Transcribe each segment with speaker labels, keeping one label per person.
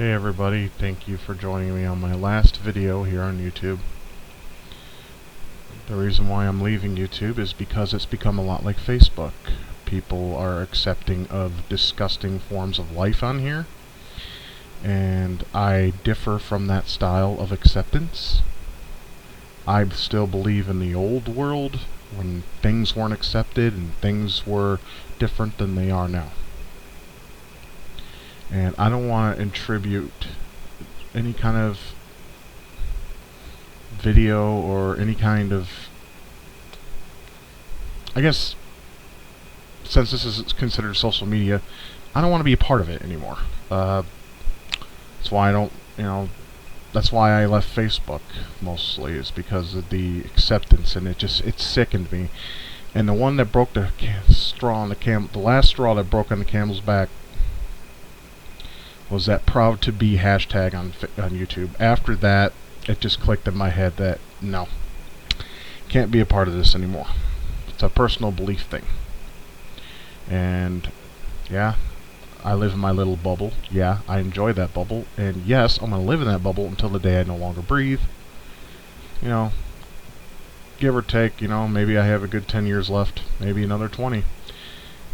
Speaker 1: Hey everybody, thank you for joining me on my last video here on YouTube. The reason why I'm leaving YouTube is because it's become a lot like Facebook. People are accepting of disgusting forms of life on here, and I differ from that style of acceptance. I still believe in the old world when things weren't accepted and things were different than they are now. And I don't want to attribute any kind of video or any kind of, I guess, since this is considered social media, I don't want to be a part of it anymore. That's why I don't, that's why I left Facebook mostly, is because of the acceptance, and it sickened me. And the one that broke the straw on the last straw that broke on the camel's back was that proud to be hashtag on YouTube. After that, it just clicked in my head that no, can't be a part of this anymore. It's a personal belief thing. And yeah, I live in my little bubble. Yeah, I enjoy that bubble. And yes, I'm going to live in that bubble until the day I no longer breathe. Give or take, maybe I have a good 10 years left. Maybe another 20.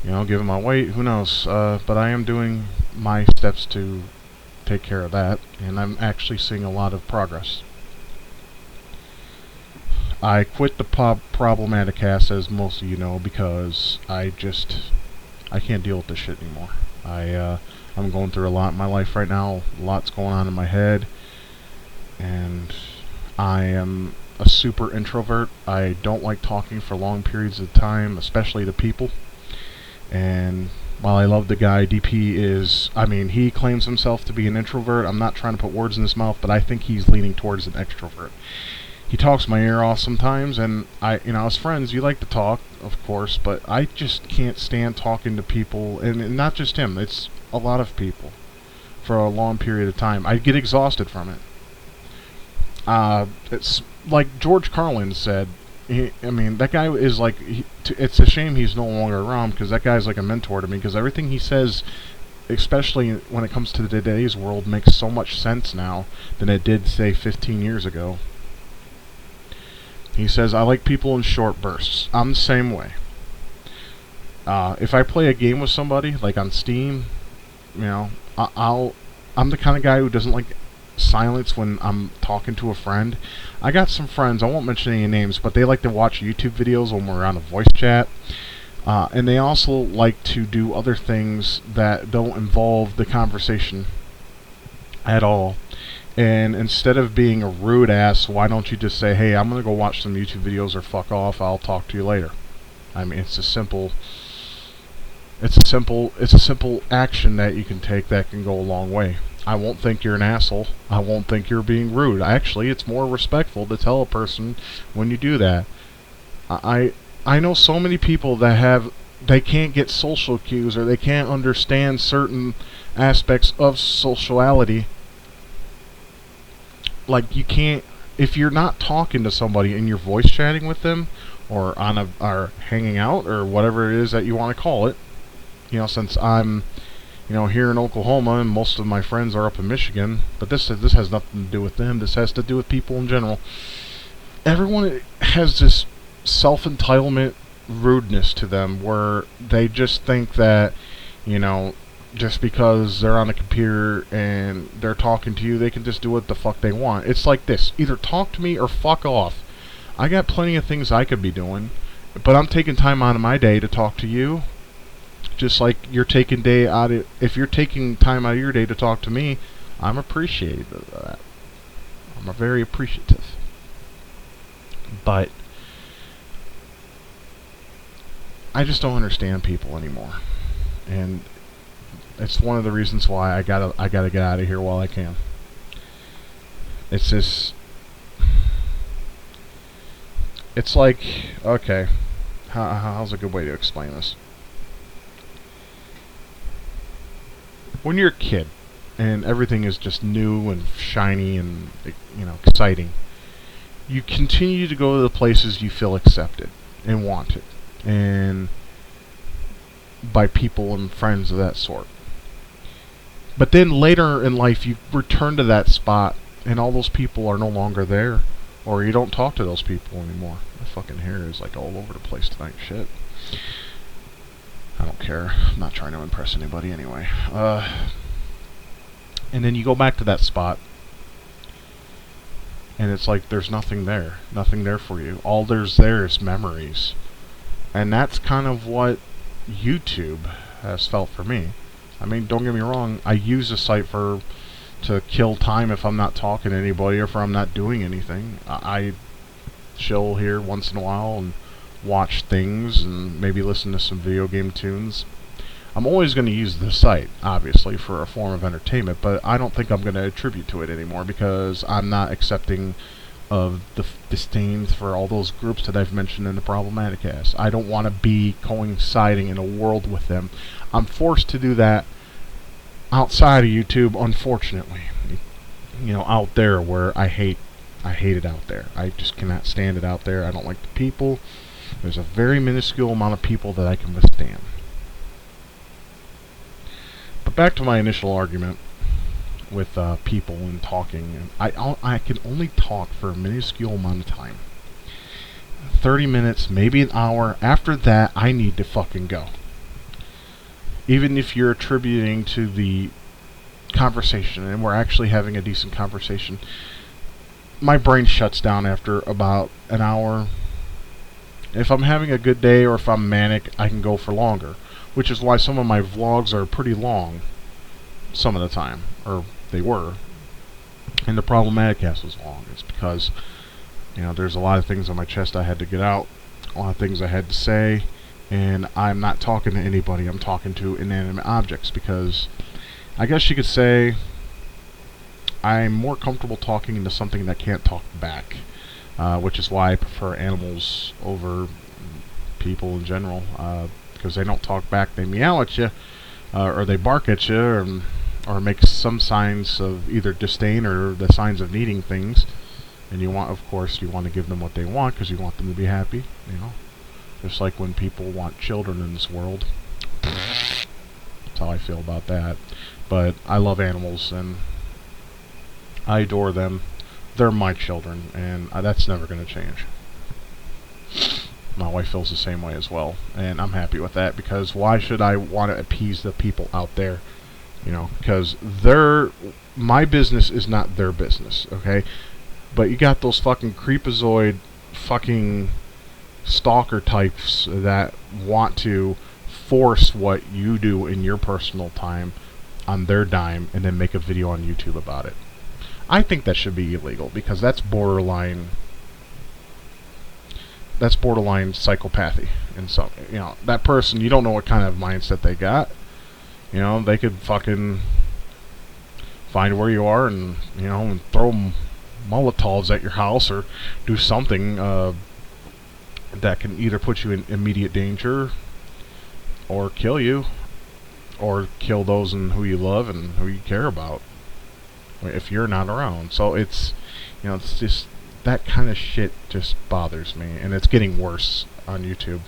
Speaker 1: Given my weight, who knows? But I am doing my steps to take care of that, and I'm actually seeing a lot of progress. I quit the problematic cast, as most of you know, because I can't deal with this shit anymore. I'm going through a lot in my life right now. A lot's going on in my head, and I am a super introvert. I don't like talking for long periods of time, especially to people. And while I love the guy, DP he claims himself to be an introvert. I'm not trying to put words in his mouth, but I think he's leaning towards an extrovert. He talks my ear off sometimes, and as friends, you like to talk, of course, but I just can't stand talking to people, and not just him, it's a lot of people, for a long period of time. I get exhausted from it. It's like George Carlin said. That guy is like, it's a shame he's no longer around, because that guy's like a mentor to me, because everything he says, especially when it comes to today's world, makes so much sense now than it did, say, 15 years ago. He says, I like people in short bursts. I'm the same way. If I play a game with somebody, like on Steam, I'm the kind of guy who doesn't like silence when I'm talking to a friend. I got some friends, I won't mention any names, but they like to watch YouTube videos when we're on a voice chat. And they also like to do other things that don't involve the conversation at all. And instead of being a rude ass, why don't you just say, hey, I'm going to go watch some YouTube videos, or fuck off, I'll talk to you later. It's a simple action that you can take that can go a long way. I won't think you're an asshole. I won't think you're being rude. Actually, it's more respectful to tell a person when you do that. I know so many people that they can't get social cues, or they can't understand certain aspects of sociality. Like, you can't, if you're not talking to somebody and you're voice chatting with them, or or hanging out, or whatever it is that you want to call it. Since I'm here in Oklahoma, and most of my friends are up in Michigan, but this has nothing to do with them. This has to do with people in general. Everyone has this self-entitlement rudeness to them, where they just think that, just because they're on a computer and they're talking to you, they can just do what the fuck they want. It's like this: either talk to me or fuck off. I got plenty of things I could be doing, but I'm taking time out of my day to talk to you. Just like you're taking if you're taking time out of your day to talk to me, I'm appreciative of that. I'm very appreciative. But I just don't understand people anymore, and it's one of the reasons why I gotta get out of here while I can. It's just, it's like, okay, how's a good way to explain this? When you're a kid and everything is just new and shiny and exciting, you continue to go to the places you feel accepted and wanted, and by people and friends of that sort. But then later in life, you return to that spot, and all those people are no longer there, or you don't talk to those people anymore. My fucking hair is like all over the place tonight. Shit. I don't care. I'm not trying to impress anybody anyway. And then you go back to that spot, and it's like there's nothing there. Nothing there for you. All there is memories. And that's kind of what YouTube has felt for me. I mean, don't get me wrong, I use the site to kill time if I'm not talking to anybody or if I'm not doing anything. I chill here once in a while and watch things and maybe listen to some video game tunes. I'm always going to use the site, obviously, for a form of entertainment, but I don't think I'm going to attribute to it anymore because I'm not accepting of the disdain for all those groups that I've mentioned in the DemoniusX. I don't want to be coinciding in a world with them. I'm forced to do that outside of YouTube, unfortunately. You know, out there where I hate it out there. I just cannot stand it out there. I don't like the people. There's a very minuscule amount of people that I can withstand. But back to my initial argument with people and talking. I can only talk for a minuscule amount of time. 30 minutes, maybe an hour. After that, I need to fucking go. Even if you're attributing to the conversation and we're actually having a decent conversation, my brain shuts down after about an hour. If I'm having a good day or if I'm manic, I can go for longer, which is why some of my vlogs are pretty long some of the time, or they were. And the DemoniusX was long. It's because, you know, there's a lot of things on my chest I had to get out, a lot of things I had to say, and I'm not talking to anybody. I'm talking to inanimate objects because I guess you could say I'm more comfortable talking to something that can't talk back, which is why I prefer animals over people in general, because they don't talk back. They meow at you, or they bark at you, or make some signs of either disdain or the signs of needing things. And you want, of course, you want to give them what they want because you want them to be happy, you know. Just like when people want children in this world. That's how I feel about that. But I love animals and I adore them. They're my children, and that's never going to change. My wife feels the same way as well, and I'm happy with that because why should I want to appease the people out there? You know, because my business is not their business, okay? But you got those fucking creepazoid fucking stalker types that want to force what you do in your personal time on their dime and then make a video on YouTube about it. I think that should be illegal because that's borderline psychopathy. And so, you know, that person, you don't know what kind of mindset they got. You know, they could fucking find where you are and, you know, and throw Molotovs at your house or do something that can either put you in immediate danger or kill you or kill those who you love and who you care about if you're not around. So it's, you know, it's just that kind of shit just bothers me, and it's getting worse on YouTube.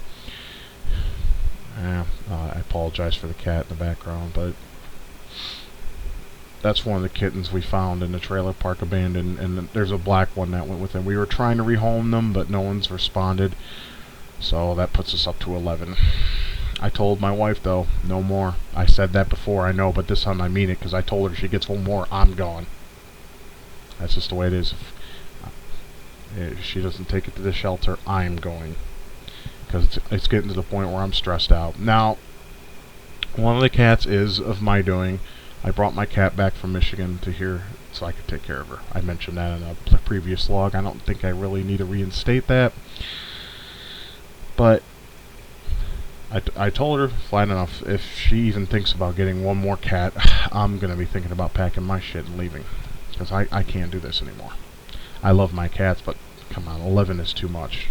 Speaker 1: I apologize for the cat in the background, but that's one of the kittens we found in the trailer park abandoned, and there's a black one that went with it. We were trying to rehome them, but no one's responded, so that puts us up to 11. I told my wife, though, no more. I said that before, I know, but this time I mean it, because I told her if she gets one more, I'm gone. That's just the way it is. If she doesn't take it to the shelter, I'm going. Because it's getting to the point where I'm stressed out. Now, one of the cats is of my doing. I brought my cat back from Michigan to here so I could take care of her. I mentioned that in a previous log. I don't think I really need to reinstate that. But I told her flat enough, if she even thinks about getting one more cat, I'm going to be thinking about packing my shit and leaving. Because I can't do this anymore. I love my cats, but come on, 11 is too much.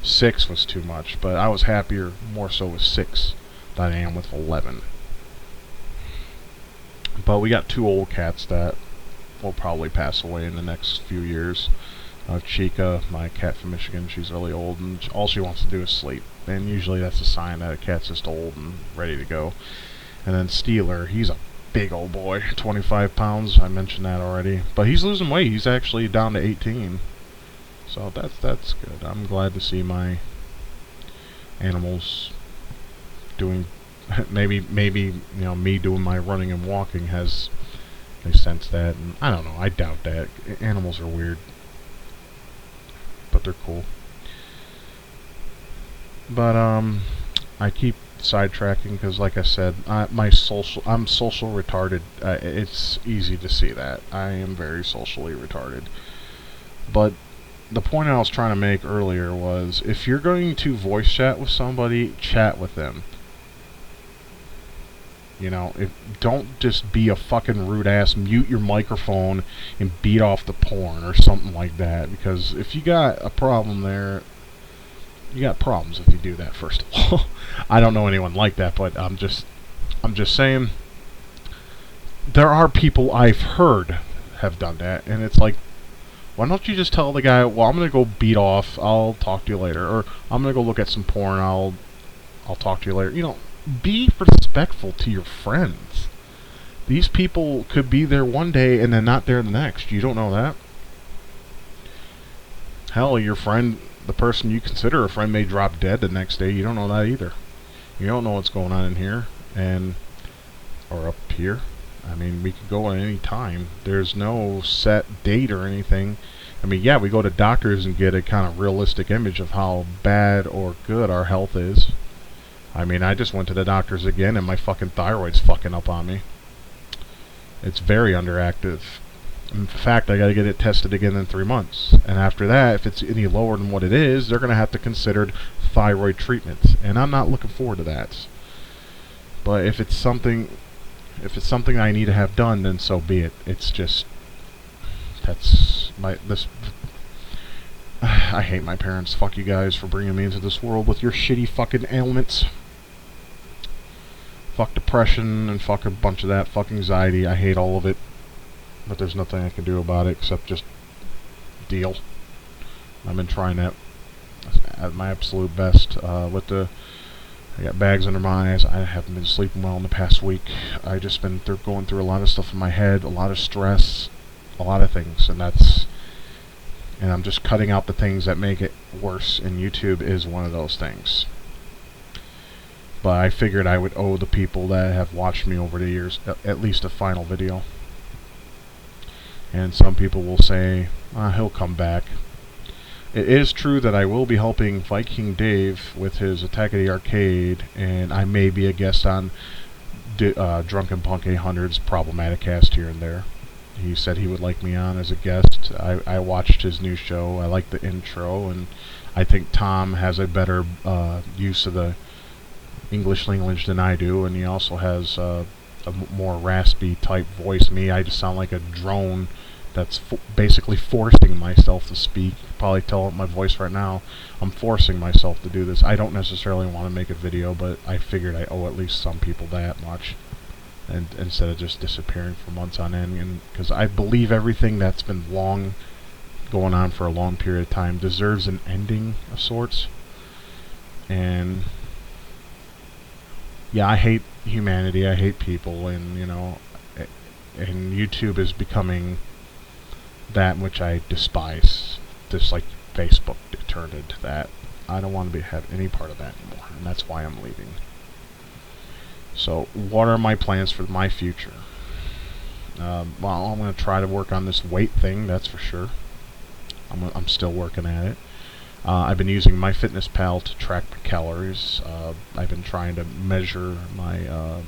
Speaker 1: 6 was too much, but I was happier more so with 6 than I am with 11. But we got 2 old cats that will probably pass away in the next few years. Chica, my cat from Michigan, she's really old, and all she wants to do is sleep. And usually that's a sign that a cat's just old and ready to go. And then Steeler, he's a big old boy, 25 pounds. I mentioned that already. But he's losing weight. He's actually down to 18. So that's good. I'm glad to see my animals doing. Maybe me doing my running and walking has they sense that, and I don't know. I doubt that. Animals are weird, but they're cool. But I keep sidetracking because, like I said, I'm social retarded. It's easy to see that I am very socially retarded. But the point I was trying to make earlier was, if you're going to voice chat with somebody, chat with them. You know, don't just be a fucking rude ass, mute your microphone and beat off the porn or something like that. Because if you got a problem there, you got problems if you do that, first of all. I don't know anyone like that, but I'm just saying, there are people I've heard have done that, and it's like, why don't you just tell the guy, well, I'm gonna go beat off, I'll talk to you later, or I'm gonna go look at some porn, I'll talk to you later. You know, be respectful to your friends. These people could be there one day and then not there the next. You don't know that. Hell, your friend, the person you consider a friend, may drop dead the next day. You don't know that either. You don't know what's going on in here or up here. I mean, we could go at any time. There's no set date or anything. I mean, yeah, we go to doctors and get a kind of realistic image of how bad or good our health is. I mean, I just went to the doctors again, and my fucking thyroid's fucking up on me. It's very underactive. In fact, I gotta get it tested again in 3 months. And after that, if it's any lower than what it is, they're gonna have to consider thyroid treatment. And I'm not looking forward to that. But if it's something I need to have done, then so be it. It's just, I hate my parents. Fuck you guys for bringing me into this world with your shitty fucking ailments. Fuck depression and fuck a bunch of that. Fuck anxiety. I hate all of it. But there's nothing I can do about it except just deal. I've been trying that at my absolute best. I got bags under my eyes. I haven't been sleeping well in the past week. I just been going through a lot of stuff in my head, a lot of stress, a lot of things, and I'm just cutting out the things that make it worse, and YouTube is one of those things. But I figured I would owe the people that have watched me over the years at least a final video. And some people will say, he'll come back. It is true that I will be helping Viking Dave with his Attack of the Arcade, and I may be a guest on Drunken Punk 800's Problematic Cast here and there. He said he would like me on as a guest. I watched his new show. I like the intro, and I think Tom has a better use of the English language than I do, and he also has a more raspy type voice. Me, I just sound like a drone that's basically forcing myself to speak. You can probably tell my voice right now. I'm forcing myself to do this. I don't necessarily want to make a video, but I figured I owe at least some people that much, and instead of just disappearing for months on end. And because I believe everything that's been going on for a long period of time deserves an ending of sorts. And yeah, I hate humanity. I hate people, and and YouTube is becoming that which I despise, just like Facebook turned into that. I don't want to have any part of that anymore, and that's why I'm leaving. So, what are my plans for my future? Well, I'm going to try to work on this weight thing, that's for sure. I'm still working at it. I've been using MyFitnessPal to track my calories. I've been trying to measure my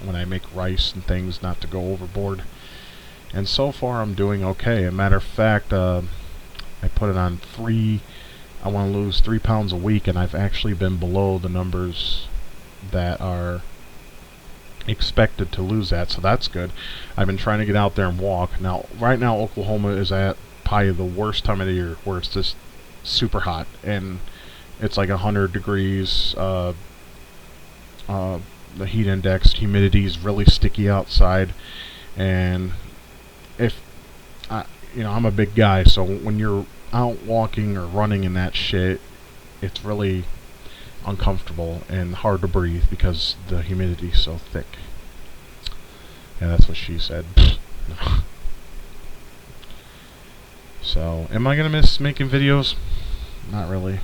Speaker 1: when I make rice and things, not to go overboard. And so far, I'm doing okay. As a matter of fact, I put it on 3. I want to lose 3 pounds a week, and I've actually been below the numbers that are expected to lose that, so that's good. I've been trying to get out there and walk. Now, right now, Oklahoma is at probably the worst time of the year, where it's just super hot, and it's like 100 degrees. The heat index, humidity is really sticky outside, and I'm a big guy, so when you're out walking or running in that shit, it's really uncomfortable and hard to breathe because the humidity is so thick. Yeah, that's what she said. So, am I gonna miss making videos? Not really.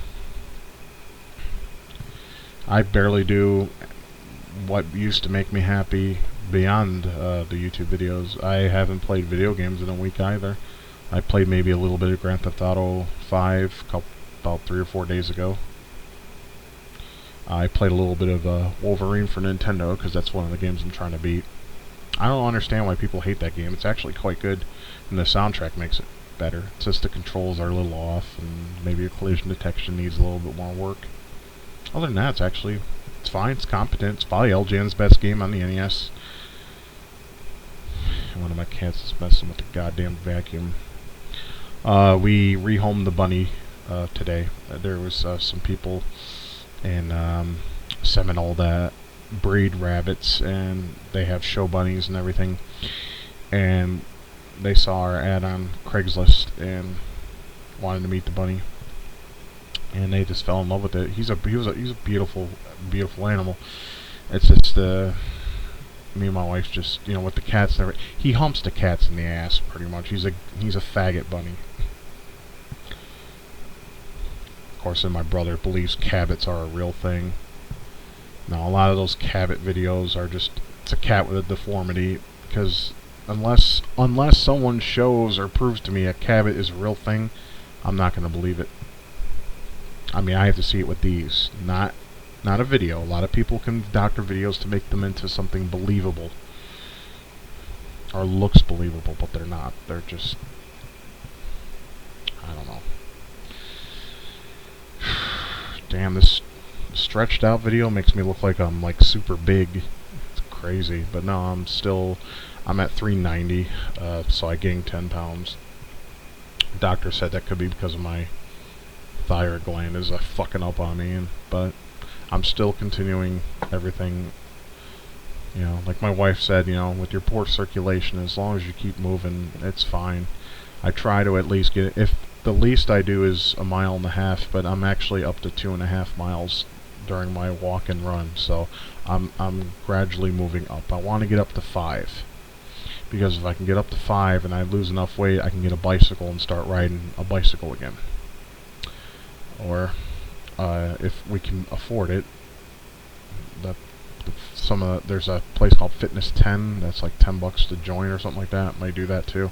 Speaker 1: I barely do what used to make me happy beyond the YouTube videos. I haven't played video games in a week either. I played maybe a little bit of Grand Theft Auto 5 about 3 or 4 days ago. I played a little bit of Wolverine for Nintendo because that's one of the games I'm trying to beat. I don't understand why people hate that game. It's actually quite good, and the soundtrack makes it better. It's just the controls are a little off, and maybe your collision detection needs a little bit more work. Other than that, it's fine. It's competent. It's probably LJN's best game on the NES. One of my cats is messing with the goddamn vacuum. We rehomed the bunny today. There was some people in Seminole that breed rabbits, and they have show bunnies and everything. And they saw our ad on Craigslist and wanted to meet the bunny, and they just fell in love with it. He's a beautiful animal. It's just me and my wife just, you know, with the cats and everything. He humps the cats in the ass pretty much. He's a faggot bunny. Of course, and my brother believes cabots are a real thing. Now, a lot of those cabot videos are just, it's a cat with a deformity, because unless someone shows or proves to me a cabot is a real thing, I'm not going to believe it. I mean, I have to see it with these, not a video. A lot of people can doctor videos to make them into something believable, or looks believable, but they're not. They're just, I don't know. Damn, this stretched out video makes me look like I'm like super big. It's crazy, but no, I'm at 390, so I gained 10 pounds. Doctor said that could be because of my thyroid gland is fucking up on me, but I'm still continuing everything. You know, like my wife said, you know, with your poor circulation, as long as you keep moving, it's fine. I try to at least get, if the least I do is 1.5 miles, but I'm actually up to 2.5 miles during my walk and run, so I'm gradually moving up. I want to get up to 5, because if I can get up to 5 and I lose enough weight, I can get a bicycle and start riding a bicycle again. Or if we can afford it, there's a place called Fitness 10 that's like $10 to join or something like that. Might do that too.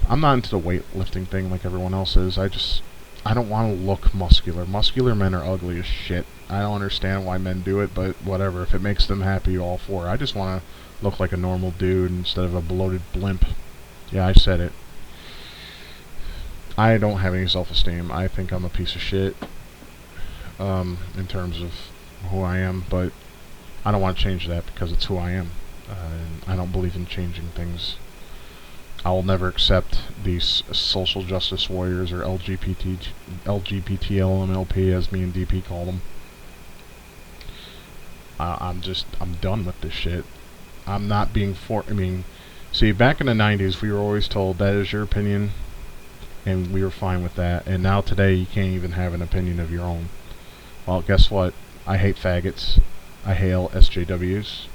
Speaker 1: I'm not into the weightlifting thing like everyone else is. I don't want to look muscular. Muscular men are ugly as shit. I don't understand why men do it, but whatever. If it makes them happy, all for it. I just want to look like a normal dude instead of a bloated blimp. Yeah, I said it. I don't have any self-esteem. I think I'm a piece of shit in terms of who I am, but I don't want to change that because it's who I am. And I don't believe in changing things. I will never accept these social justice warriors, or LGBTLMLP, as me and DP call them. I'm done with this shit. I'm not being see, back in the 90s, we were always told that is your opinion, and we were fine with that. And now today, you can't even have an opinion of your own. Well, guess what? I hate faggots. I hail SJWs.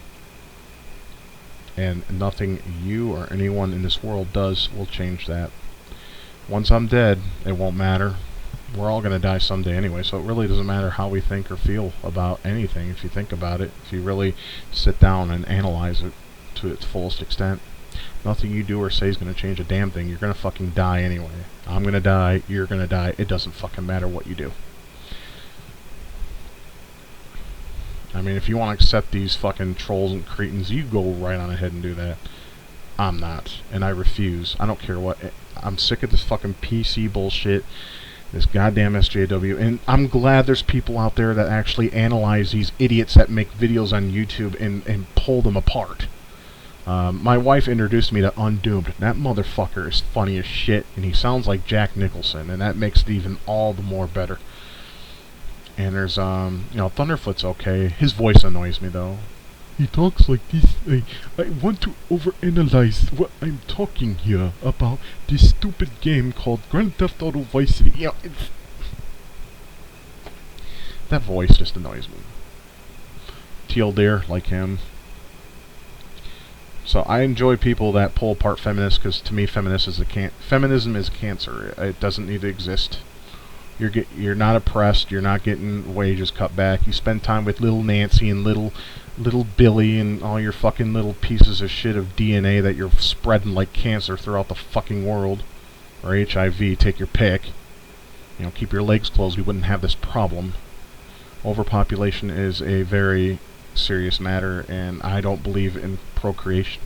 Speaker 1: And nothing you or anyone in this world does will change that. Once I'm dead, it won't matter. We're all going to die someday anyway, so it really doesn't matter how we think or feel about anything if you think about it. If you really sit down and analyze it to its fullest extent. Nothing you do or say is going to change a damn thing. You're going to fucking die anyway. I'm going to die. You're going to die. It doesn't fucking matter what you do. I mean, if you want to accept these fucking trolls and cretins, you go right on ahead and do that. I'm not. And I refuse. I don't care what. I'm sick of this fucking PC bullshit. This goddamn SJW. And I'm glad there's people out there that actually analyze these idiots that make videos on YouTube and pull them apart. My wife introduced me to Undoomed. That motherfucker is funny as shit, and he sounds like Jack Nicholson, and that makes it even all the more better. And there's, you know, Thunderfoot's okay. His voice annoys me, though. He talks like this. I want to overanalyze what I'm talking here about this stupid game called Grand Theft Auto Vice City. You know, that voice just annoys me. Teal Deer, like him. So I enjoy people that pull apart feminists, because to me, feminism is cancer. It doesn't need to exist. You're not oppressed. You're not getting wages cut back. You spend time with little Nancy and little Billy and all your fucking little pieces of shit of DNA that you're spreading like cancer throughout the fucking world, or HIV. Take your pick. You know, keep your legs closed. We wouldn't have this problem. Overpopulation is a very serious matter, and I don't believe in procreation.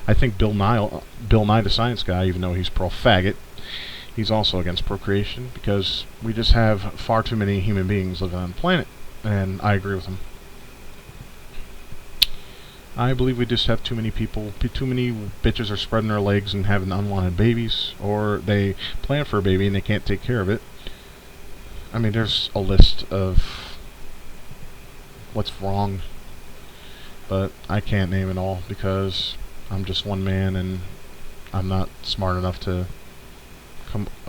Speaker 1: I think Bill Nye the Science Guy, even though he's pro-faggot, he's also against procreation, because we just have far too many human beings living on the planet, and I agree with him. I believe we just have too many people, too many bitches are spreading their legs and having unwanted babies, or they plan for a baby and they can't take care of it. I mean, there's a list of what's wrong, but I can't name it all because I'm just one man and I'm not smart enough to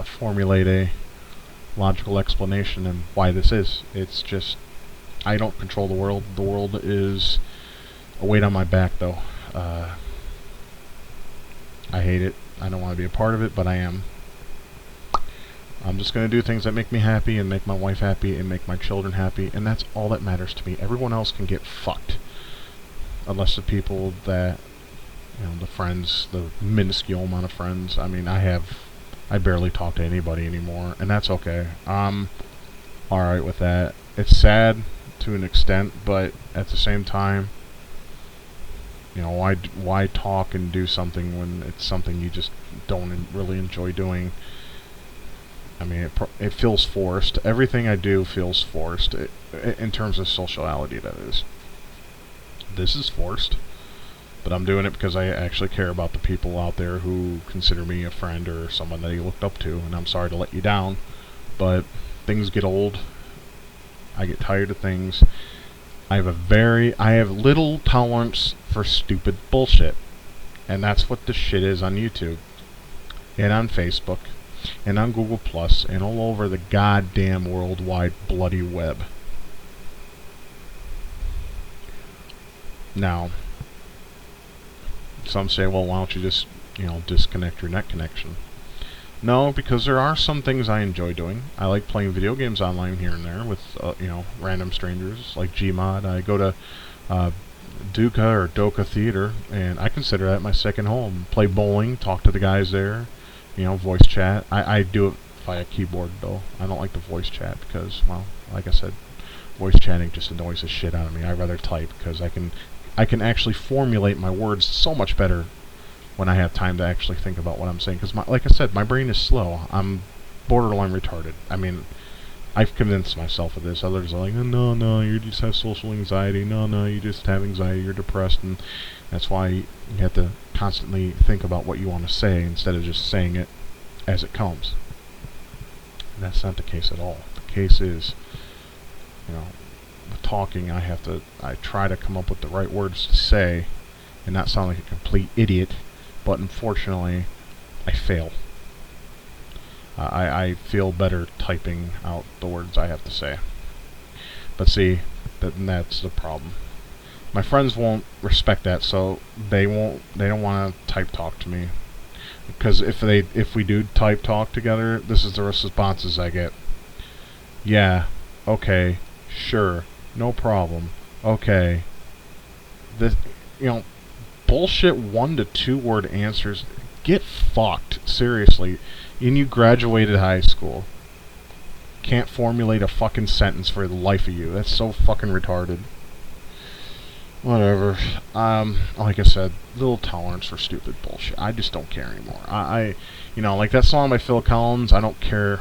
Speaker 1: formulate a logical explanation of why this is. It's just, I don't control the world. The world is a weight on my back, though. I hate it. I don't want to be a part of it, but I am. I'm just going to do things that make me happy and make my wife happy and make my children happy, and that's all that matters to me. Everyone else can get fucked. Unless the people that, you know, the friends, the minuscule amount of friends. I mean, I barely talk to anybody anymore, and that's okay. I'm alright with that. It's sad to an extent, but at the same time, you know, why talk and do something when it's something you just don't really enjoy doing? I mean, it feels forced. Everything I do feels forced, in terms of sociality, that is. This is forced, but I'm doing it because I actually care about the people out there who consider me a friend or someone that you looked up to, and I'm sorry to let you down, but things get old. I get tired of things. I have little tolerance for stupid bullshit, and that's what the shit is on YouTube, and on Facebook, and on Google Plus, and all over the goddamn worldwide bloody web. Now, some say, well, why don't you just, you know, disconnect your net connection? No, because there are some things I enjoy doing. I like playing video games online here and there with, you know, random strangers, like Gmod. I go to Doka Theater, and I consider that my second home. Play bowling, talk to the guys there, you know, voice chat. I do it via keyboard, though. I don't like the voice chat because, well, like I said, voice chatting just annoys the shit out of me. I'd rather type because I can actually formulate my words so much better when I have time to actually think about what I'm saying. Because, like I said, my brain is slow. I'm borderline retarded. I mean, I've convinced myself of this. Others are like, no, you just have social anxiety. No, you just have anxiety. You're depressed, and that's why you have to constantly think about what you want to say instead of just saying it as it comes. And that's not the case at all. The case is, you know, talking, I try to come up with the right words to say and not sound like a complete idiot, but unfortunately I fail. I feel better typing out the words I have to say. But see, that's the problem. My friends won't respect that, so they don't want to type talk to me. Because if we do type talk together, this is the responses I get. Yeah, okay, sure, no problem. Okay. This, you know, bullshit 1 to 2 word answers. Get fucked, seriously. And you graduated high school. Can't formulate a fucking sentence for the life of you. That's so fucking retarded. Whatever. Like I said, little tolerance for stupid bullshit. I just don't care anymore. You know, like that song by Phil Collins, I don't care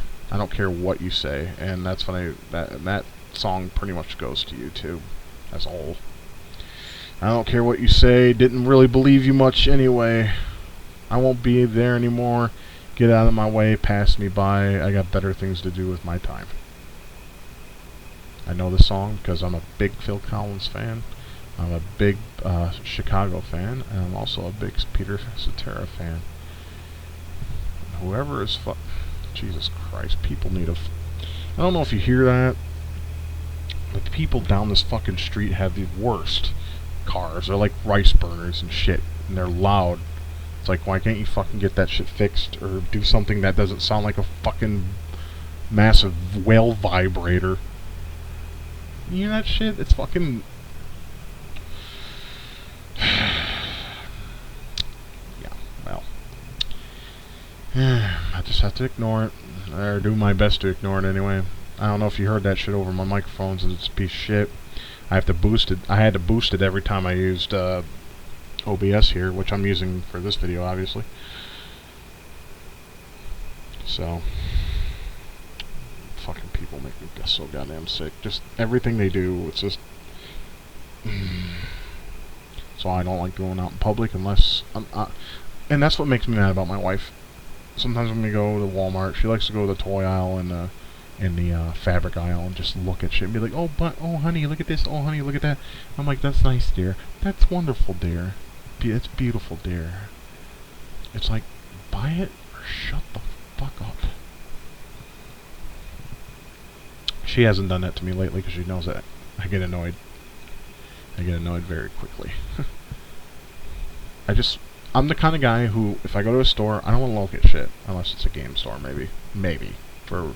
Speaker 1: what you say, and that's when that song pretty much goes to YouTube as a whole. I don't care what you say, didn't really believe you much anyway. I won't be there anymore. Get out of my way, pass me by. I got better things to do with my time. I know the song because I'm a big Phil Collins fan. I'm a big Chicago fan, and I'm also a big Peter Cetera fan. Whoever is Jesus Christ, people need I don't know if you hear that, but the people down this fucking street have the worst cars. They're like rice burners and shit, and they're loud. It's like, why can't you fucking get that shit fixed or do something that doesn't sound like a fucking massive whale vibrator? You hear that shit? It's fucking... Yeah, well. I just have to ignore it. Or do my best to ignore it anyway. I don't know if you heard that shit over my microphones. It's a piece of shit. I have to boost it. I had to boost it every time I used OBS here, which I'm using for this video, obviously. So, fucking people make me so goddamn sick. Just everything they do, it's just... So I don't like going out in public unless... and that's what makes me mad about my wife. Sometimes when we go to Walmart, she likes to go to the toy aisle and in the fabric aisle and just look at shit and be like, oh honey, look at this, oh honey, look at that. I'm like, that's nice, dear. That's wonderful, dear. It's beautiful, dear. It's like, buy it or shut the fuck up. She hasn't done that to me lately because she knows that I get annoyed. I get annoyed very quickly. I'm the kind of guy who, if I go to a store, I don't want to look at shit. Unless it's a game store, maybe. Maybe. For a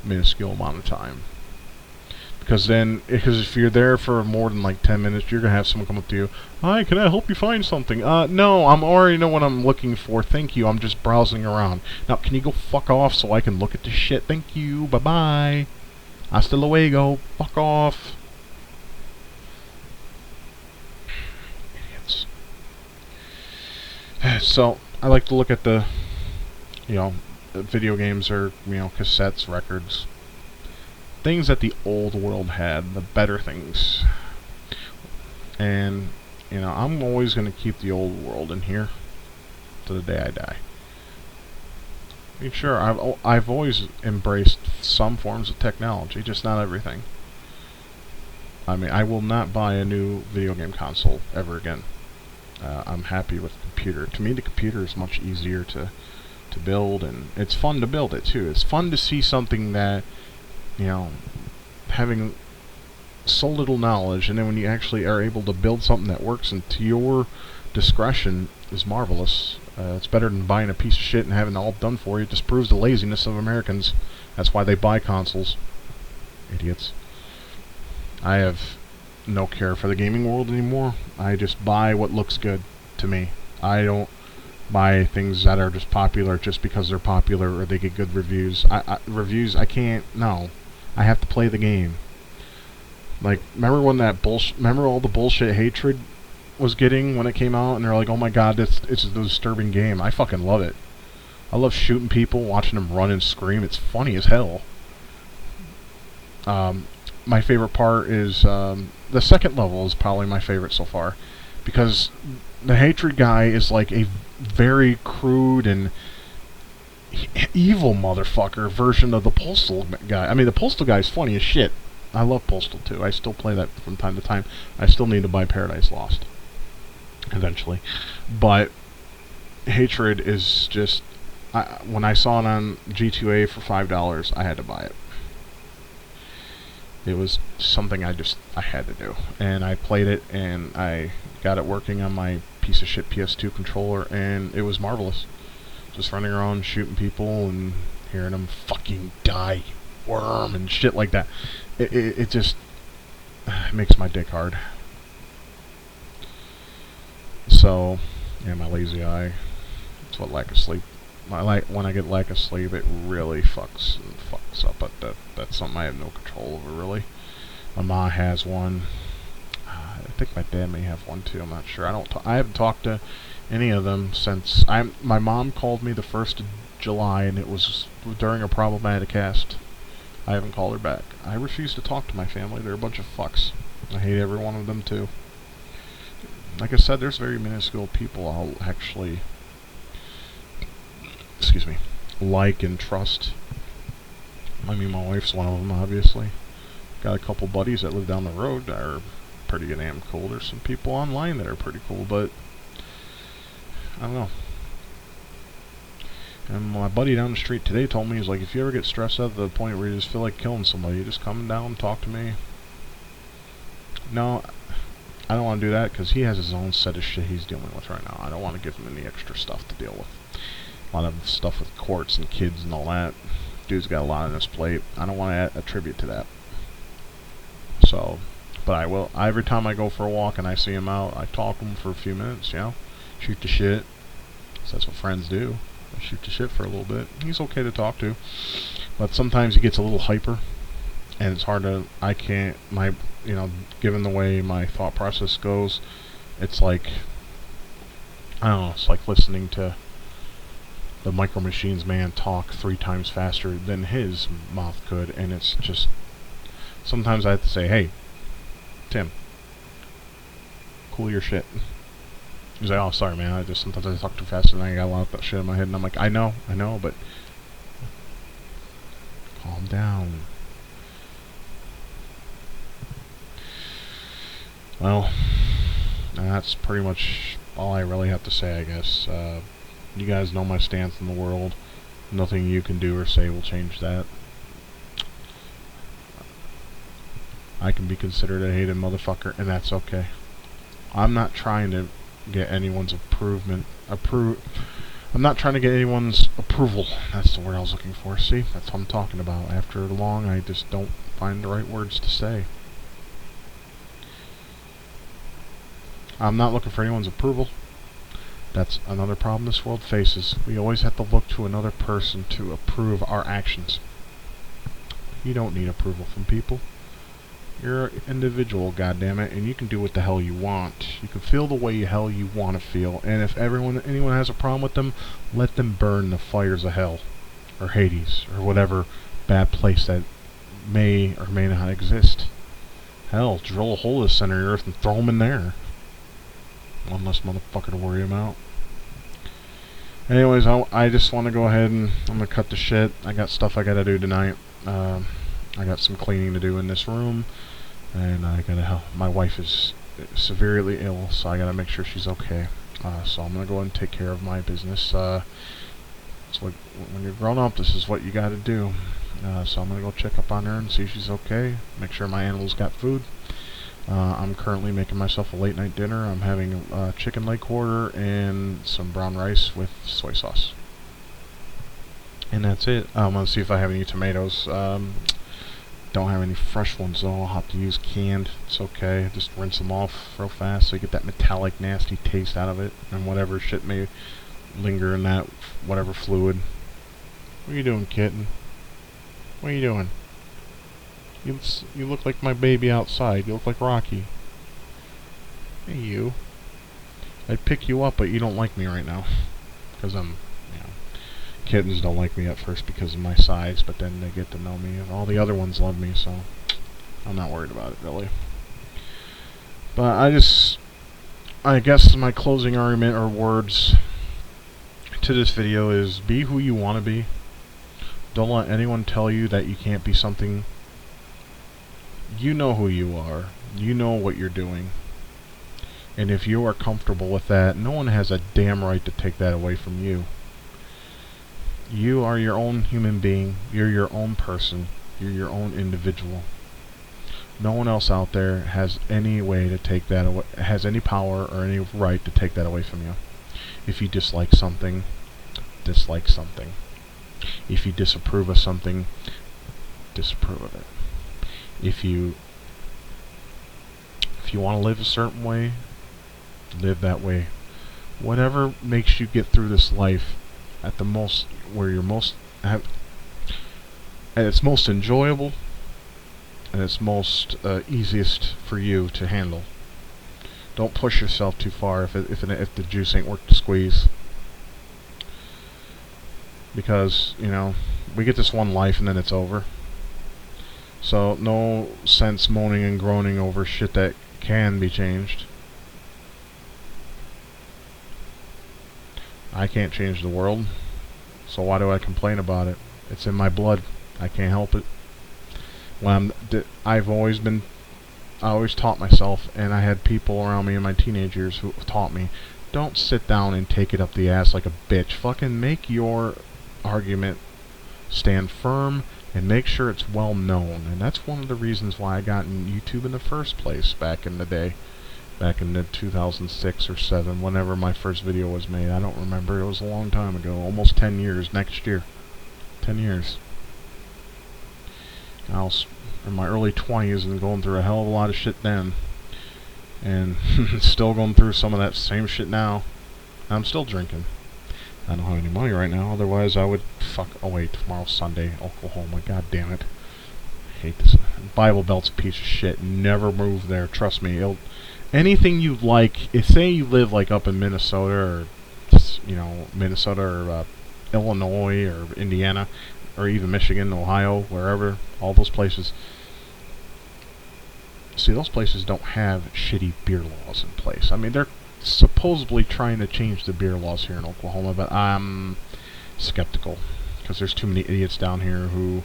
Speaker 1: minuscule amount of time. Because if you're there for more than like 10 minutes, you're going to have someone come up to you. Hi, can I help you find something? No, I already know what I'm looking for. Thank you, I'm just browsing around. Now, can you go fuck off so I can look at this shit? Thank you, bye-bye. Hasta luego. Fuck off. Idiots. So, I like to look at the, video games or, cassettes, records. Things that the old world had, the better things. And, I'm always going to keep the old world in here to the day I die. I mean, sure, I've always embraced some forms of technology, just not everything. I mean, I will not buy a new video game console ever again. I'm happy with the computer. To me, the computer is much easier to build, and it's fun to build it, too. It's fun to see something that, having so little knowledge, and then when you actually are able to build something that works and to your discretion is marvelous. It's better than buying a piece of shit and having it all done for you. It just proves the laziness of Americans. That's why they buy consoles. Idiots. I have no care for the gaming world anymore. I just buy what looks good to me. I don't buy things that are just popular just because they're popular or they get good reviews. Reviews, I can't, no. I have to play the game. Like, remember when remember all the bullshit hatred was getting when it came out, and they're like, oh my god, it's a disturbing game. I fucking love it. I love shooting people, watching them run and scream. It's funny as hell. My favorite part is, the second level is probably my favorite so far, because the hatred guy is like a very crude and evil motherfucker version of the Postal guy. I mean, the Postal guy is funny as shit. I love Postal too. I still play that from time to time. I still need to buy Paradise Lost eventually, but hatred is just, when I saw it on G2A for $5, I had to buy it. It was something I had to do, and I played it, and I got it working on my piece of shit PS2 controller, and it was marvelous. Just running around shooting people and hearing them fucking die, worm, and shit like that. It just makes my dick hard. So, yeah, my lazy eye. It's what lack of sleep. When I get lack of sleep, it really fucks up. But that's something I have no control over, really. My ma has one. I think my dad may have one too. I'm not sure. I haven't talked to any of them since my mom called me the 1st of July, and it was during a problematic cast. I haven't called her back. I refuse to talk to my family. They're a bunch of fucks. I hate every one of them too. Like I said, there's very minuscule people I'll actually, like and trust. I mean, my wife's one of them, obviously. Got a couple buddies that live down the road that are pretty damn cool. There's some people online that are pretty cool, but I don't know. And my buddy down the street today told me, he's like, if you ever get stressed out to the point where you just feel like killing somebody, you just come down and talk to me. No, I don't want to do that because he has his own set of shit he's dealing with right now. I don't want to give him any extra stuff to deal with. A lot of stuff with courts and kids and all that. Dude's got a lot on his plate. I don't want to attribute to that. So, but I will. Every time I go for a walk and I see him out, I talk to him for a few minutes, you know, shoot the shit. So that's what friends do. I shoot the shit for a little bit. He's okay to talk to, but sometimes he gets a little hyper, and it's hard to. I can't. You know, given the way my thought process goes, it's like, I don't know. It's like listening to the Micro Machines man talk 3 times faster than his mouth could, and it's just. Sometimes I have to say, "Hey, Tim, cool your shit." He's like, "Oh, sorry, man. Sometimes I talk too fast and I got a lot of that shit in my head." And I'm like, I know, but calm down." Well, that's pretty much all I really have to say, I guess. You guys know my stance in the world. Nothing you can do or say will change that. I can be considered a hated motherfucker, and that's okay. I'm not trying to get anyone's I'm not trying to get anyone's approval. That's the word I was looking for. See, that's what I'm talking about. After long, I just don't find the right words to say. I'm not looking for anyone's approval. That's another problem this world faces. We always have to look to another person to approve our actions. You don't need approval from people. You're an individual, goddammit, and you can do what the hell you want. You can feel the way the hell you want to feel, and if anyone has a problem with them, let them burn the fires of hell, or Hades, or whatever bad place that may or may not exist. Hell, drill a hole in the center of the earth and throw them in there. One less motherfucker to worry about. Anyways, I just want to go ahead and I'm going to cut the shit. I got stuff I got to do tonight. I got some cleaning to do in this room, and I gotta help. My wife is severely ill, so I gotta make sure she's okay. So I'm gonna go and take care of my business. It's like when you're grown up, this is what you gotta do. So I'm gonna go check up on her and see if she's okay. Make sure my animals got food. I'm currently making myself a late night dinner. I'm having a chicken leg quarter and some brown rice with soy sauce. And that's it. I'm gonna see if I have any tomatoes. Don't have any fresh ones though. I'll have to use canned. It's okay. Just rinse them off real fast so you get that metallic, nasty taste out of it, and whatever shit may linger in that whatever fluid. What are you doing, kitten? What are you doing? You look like my baby outside. You look like Rocky. Hey, you. I'd pick you up, but you don't like me right now, because I'm. Kittens don't like me at first because of my size, but then they get to know me, and all the other ones love me, so I'm not worried about it, really. But I guess my closing argument or words to this video is be who you want to be. Don't let anyone tell you that you can't be something. You know who you are. You know what you're doing. And if you are comfortable with that, no one has a damn right to take that away from you. You are your own human being. You're your own person. You're your own individual. No one else out there has any way to take that away, has any power or any right to take that away from you. If you dislike something, dislike something. If you disapprove of something, disapprove of it. If you want to live a certain way, live that way. Whatever makes you get through this life at the most, where you're most at its most enjoyable and it's most easiest for you to handle. Don't push yourself too far if the juice ain't worth the squeeze, because we get this one life and then it's over. So no sense moaning and groaning over shit that can be changed. I can't change the world, so why do I complain about it? It's in my blood. I can't help it. I always taught myself, and I had people around me in my teenage years who taught me, don't sit down and take it up the ass like a bitch. Fucking make your argument stand firm and make sure it's well known. And that's one of the reasons why I got in YouTube in the first place back in the day. back in the 2006 or 7, whenever my first video was made. I don't remember. It was a long time ago. Almost 10 years next year. 10 years. I was in my early 20s and going through a hell of a lot of shit then. And still going through some of that same shit now. I'm still drinking. I don't have any money right now, otherwise I would oh wait, tomorrow's Sunday, Oklahoma, god damn it. I hate this. Bible Belt's a piece of shit. Never move there, trust me. Anything you like, say you live like up in Minnesota or, you know, Minnesota or Illinois or Indiana, or even Michigan, Ohio, wherever, all those places. See, those places don't have shitty beer laws in place. I mean, they're supposedly trying to change the beer laws here in Oklahoma, but I'm skeptical because there's too many idiots down here who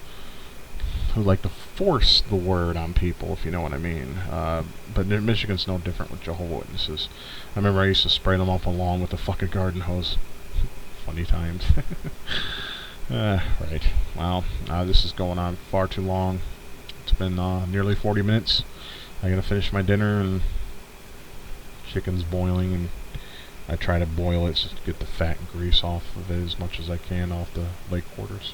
Speaker 1: like to force the word on people, if you know what I mean. But Michigan's no different with Jehovah's Witnesses. I remember I used to spray them up along with a fucking garden hose. Funny times. Right. Well, this is going on far too long. It's been nearly 40 minutes. I gotta finish my dinner, and chicken's boiling, and I try to boil it just to get the fat and grease off of it as much as I can off the leg quarters.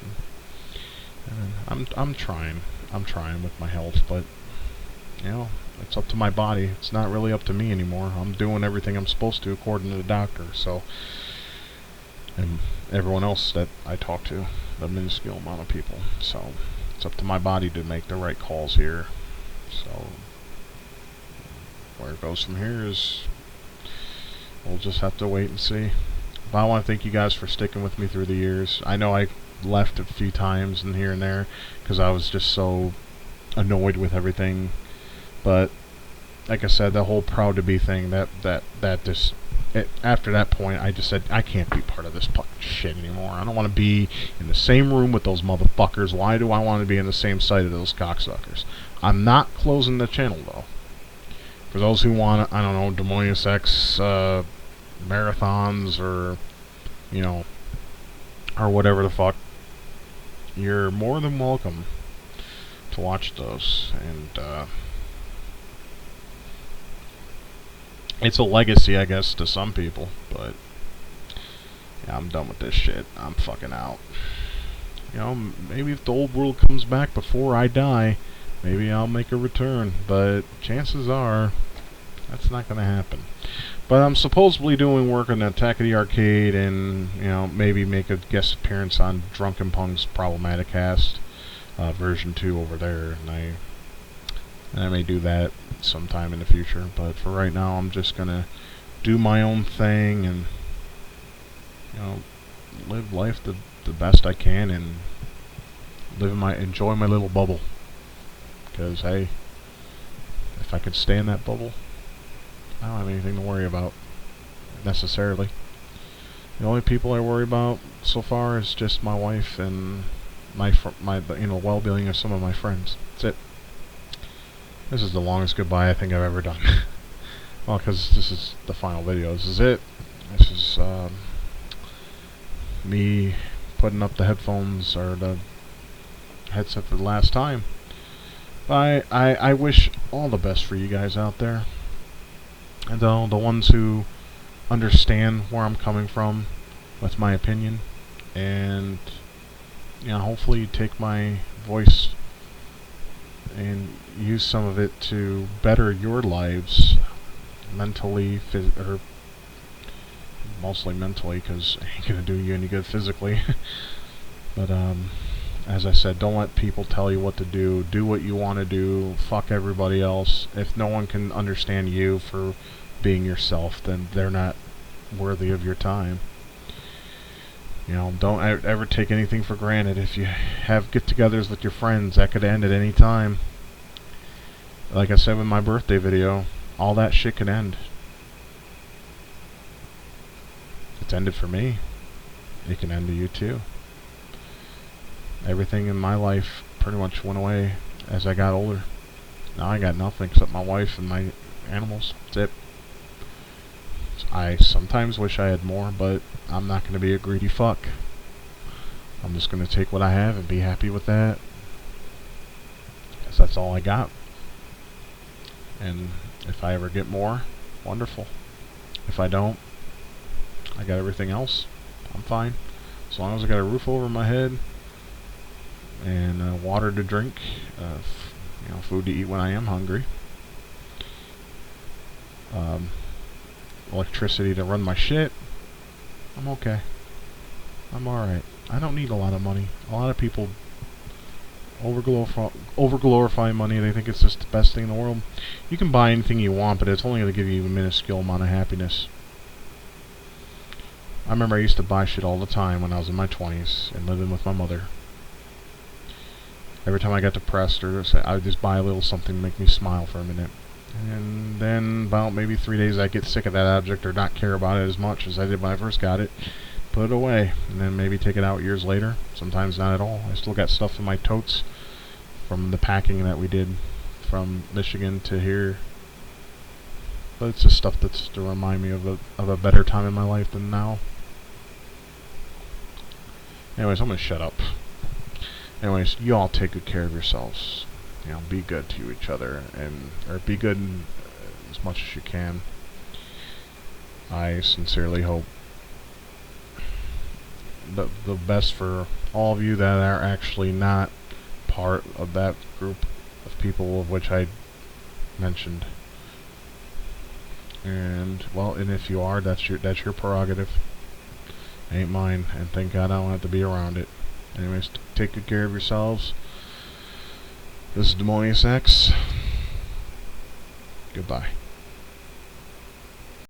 Speaker 1: And I'm trying with my health, but you know, it's up to my body. It's not really up to me anymore. I'm doing everything I'm supposed to according to the doctor. So, and everyone else that I talk to, a minuscule amount of people. So it's up to my body to make the right calls here. So where it goes from here is, we'll just have to wait and see. But I want to thank you guys for sticking with me through the years. I know I left a few times and here and there because I was just so annoyed with everything. But like I said, the whole proud to be thing, after that point, I just said, I can't be part of this fucking shit anymore. I don't want to be in the same room with those motherfuckers. Why do I want to be in the same site of those cocksuckers? I'm not closing the channel, though. For those who want, I don't know, DemoniusX marathons, or, you know, or whatever the fuck, you're more than welcome to watch those. And it's a legacy, I guess, to some people, but yeah, I'm done with this shit. I'm fucking out. You know, maybe if the old world comes back before I die, maybe I'll make a return, but chances are that's not going to happen. But I'm supposedly doing work on Attack of the Arcade, and, you know, maybe make a guest appearance on Drunken Punk's Problematic Cast version 2 over there, and I may do that sometime in the future. But for right now, I'm just gonna do my own thing and, you know, live life the best I can, and enjoy my little bubble. Because hey, if I could stay in that bubble, I don't have anything to worry about necessarily. The only people I worry about so far is just my wife and my well-being of some of my friends. That's it. This is the longest goodbye I think I've ever done. Well, because this is the final video. This is it. This is me putting up the headphones or the headset for the last time. I wish all the best for you guys out there. And the ones who understand where I'm coming from with my opinion, and you know, hopefully you take my voice and use some of it to better your lives mentally, or mostly mentally, because it ain't gonna do you any good physically. But as I said, don't let people tell you what to do. Do what you want to do. Fuck everybody else. If no one can understand you for being yourself, then they're not worthy of your time. You know, don't ever take anything for granted. If you have get-togethers with your friends, that could end at any time. Like I said with my birthday video, all that shit can end. It's ended for me. It can end to you too. Everything in my life pretty much went away as I got older. Now I got nothing except my wife and my animals. That's it. I sometimes wish I had more, but I'm not going to be a greedy fuck. I'm just going to take what I have and be happy with that. Because that's all I got. And if I ever get more, wonderful. If I don't, I got everything else. I'm fine. As long as I got a roof over my head and water to drink, food to eat when I am hungry, electricity to run my shit, I'm okay. I'm alright. I don't need a lot of money. A lot of people over-glorify money. They think it's just the best thing in the world. You can buy anything you want, but it's only going to give you a minuscule amount of happiness. I remember I used to buy shit all the time when I was in my 20s and living with my mother. Every time I got depressed, I would just buy a little something to make me smile for a minute. And then about maybe 3 days I'd get sick of that object or not care about it as much as I did when I first got it. Put it away, and then maybe take it out years later. Sometimes not at all. I still got stuff in my totes from the packing that we did from Michigan to here. But it's just stuff that's to remind me of a better time in my life than now. Anyways, I'm gonna shut up. Anyways, you all take good care of yourselves. Be good to each other, or be good as much as you can. I sincerely hope the best for all of you that are actually not part of that group of people of which I mentioned. And if you are, that's your prerogative. Ain't mine, and thank God I don't have to be around it. Anyways, take good care of yourselves. This is DemoniusX. Goodbye.